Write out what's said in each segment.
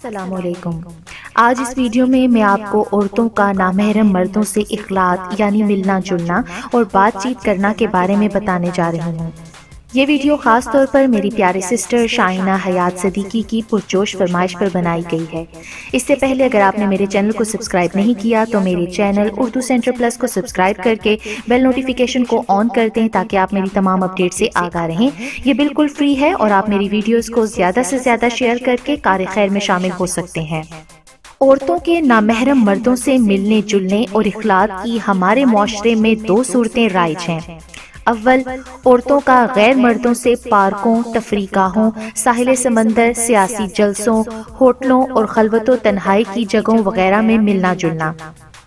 السلام علیکم۔ آج اس ویڈیو میں آپ کو عورتوں کا نامحرم مردوں سے اخلاط یعنی ملنا جلنا اور بات چیت کرنا کے بارے میں بتانے جا رہی ہوں۔ یہ ویڈیو خاص طور پر میری پیاری سسٹر شائنہ حیات صدیقی کی پرجوش فرمائش پر بنائی گئی ہے۔ اس سے پہلے اگر آپ نے میرے چینل کو سبسکرائب نہیں کیا تو میرے چینل اردو سینٹر پلس کو سبسکرائب کر کے بیل نوٹیفیکیشن کو آن کر دیں تاکہ آپ میری تمام اپڈیٹ سے آگاہ رہیں۔ یہ بالکل فری ہے اور آپ میری ویڈیوز کو زیادہ سے زیادہ شیئر کر کے کار خیر میں شامل ہو سکتے ہیں۔ عورتوں کے نامحرم مردوں سے ملنے جلنے اور اخلاط کی ہمارے معاشرے میں دو صورتیں رائج ہیں۔ اول، عورتوں کا غیر مردوں سے پارکوں، تفریح گاہوں، ساحل سمندر، سیاسی جلسوں، ہوٹلوں اور خلوت و تنہائی کی جگہوں وغیرہ میں ملنا جلنا۔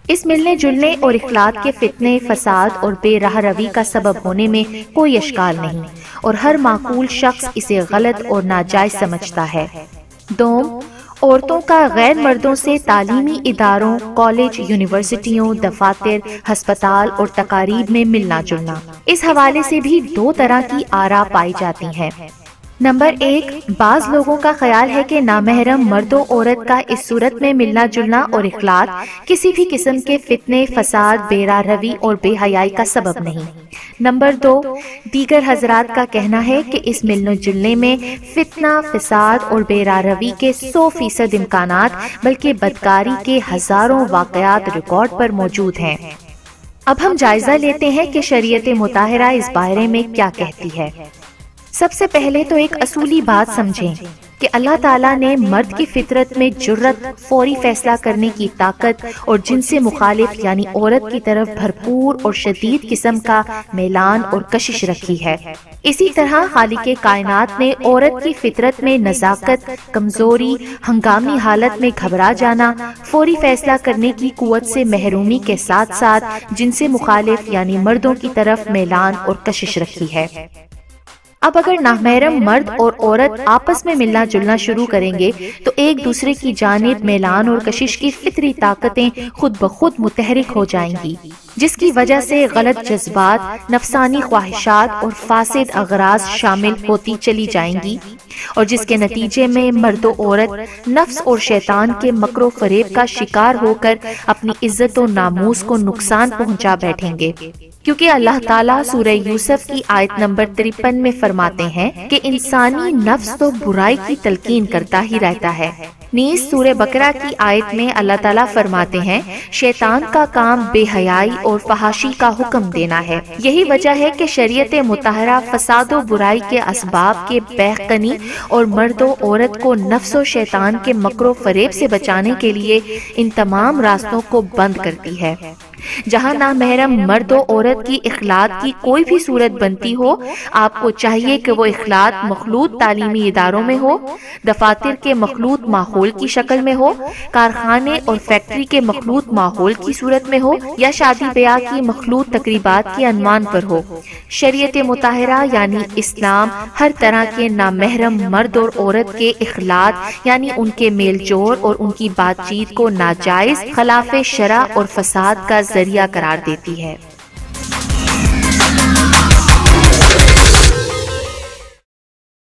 اس ملنے جلنے اور اخلاط کے فتنے، فساد اور بے راہ روی کا سبب ہونے میں کوئی اشکال نہیں اور ہر معقول شخص اسے غلط اور ناجائز سمجھتا ہے۔ دوم، عورتوں کا غیر مردوں سے تعلیمی اداروں، کالج، یونیورسٹیوں، دفاتر، ہسپتال اور تقاریب میں ملنا جلنا۔ اس حوالے سے بھی دو طرح کی آراء پائی جاتی ہیں۔ نمبر 1، بعض لوگوں کا خیال ہے کہ نامحرم مرد و عورت کا اس صورت میں ملنا جلنا اور اخلاط کسی بھی قسم کے فتنے، فساد، بے راہ روی اور بے حیائی کا سبب نہیں۔ نمبر 2، دیگر حضرات کا کہنا ہے کہ اس ملنے جلنے میں فتنہ، فساد اور بے راہ روی کے 100% امکانات بلکہ بدکاری کے ہزاروں واقعات ریکارڈ پر موجود ہیں۔ اب ہم جائزہ لیتے ہیں کہ شریعت مطہرہ اس بارے میں کیا کہتی ہے۔ سب سے پہلے تو ایک اصولی بات سمجھیں کہ اللہ تعالیٰ نے مرد کی فطرت میں جرأت، فوری فیصلہ کرنے کی طاقت اور جن سے مخالف یعنی عورت کی طرف بھرپور اور شدید قسم کا میلان اور کشش رکھی ہے۔ اسی طرح خالق کائنات نے عورت کی فطرت میں نزاکت، کمزوری، ہنگامی حالت میں گھبرا جانا، فوری فیصلہ کرنے کی قوت سے محرومی کے ساتھ ساتھ جن سے مخالف یعنی مردوں کی طرف میلان اور کشش رکھی ہے۔ اب اگر نامحرم مرد اور عورت آپس میں ملنا جلنا شروع کریں گے تو ایک دوسرے کی جانب میلان اور کشش کی فطری طاقتیں خود بخود متحرک ہو جائیں گی، جس کی وجہ سے غلط جذبات، نفسانی خواہشات اور فاسد اغراض شامل ہوتی چلی جائیں گی، اور جس کے نتیجے میں مرد و عورت نفس اور شیطان کے مکر و فریب کا شکار ہو کر اپنی عزت و ناموس کو نقصان پہنچا بیٹھیں گے۔ کیونکہ اللہ تعالیٰ سورہ یوسف کی آیت نمبر 53 میں فرماتے ہیں کہ انسانی نفس تو برائی کی تلقین کرتا ہی رہتا ہے۔ نیز سورہ بقرہ کی آیت میں اللہ تعالیٰ فرماتے ہیں شیطان کا کام بے حیائی اور فحاشی کا حکم دینا ہے۔ یہی وجہ ہے کہ شریعت مطہرہ فساد و برائی کے اسباب کے بہقنی اور مرد و عورت کو نفس و شیطان کے مکر و فریب سے بچانے کے لیے ان تمام راستوں کو بند کرتی ہے۔ جہاں نامحرم مرد و عورت کی اخلاط کی کوئی بھی صورت بنتی ہو، آپ کو چاہیے کہ وہ اخلاط مخلوط تعلیمی اداروں میں ہو، دفاتر کے مخلوط ماحول کی شکل میں ہو، کارخانے اور فیکٹری کے مخلوط ماحول کی صورت میں ہو، یا شادی بیاہ کی مخلوط تقریبات کی عنوان پر ہو۔ شریعت مطہرہ یعنی اسلام ہر طرح کے نامحرم مرد اور عورت کے اخلاط یعنی ان کے میل جول اور ان کی بات چیت کو ناجائز، خلاف شرع اور فساد کا ذریعہ قرار دیتی ہے۔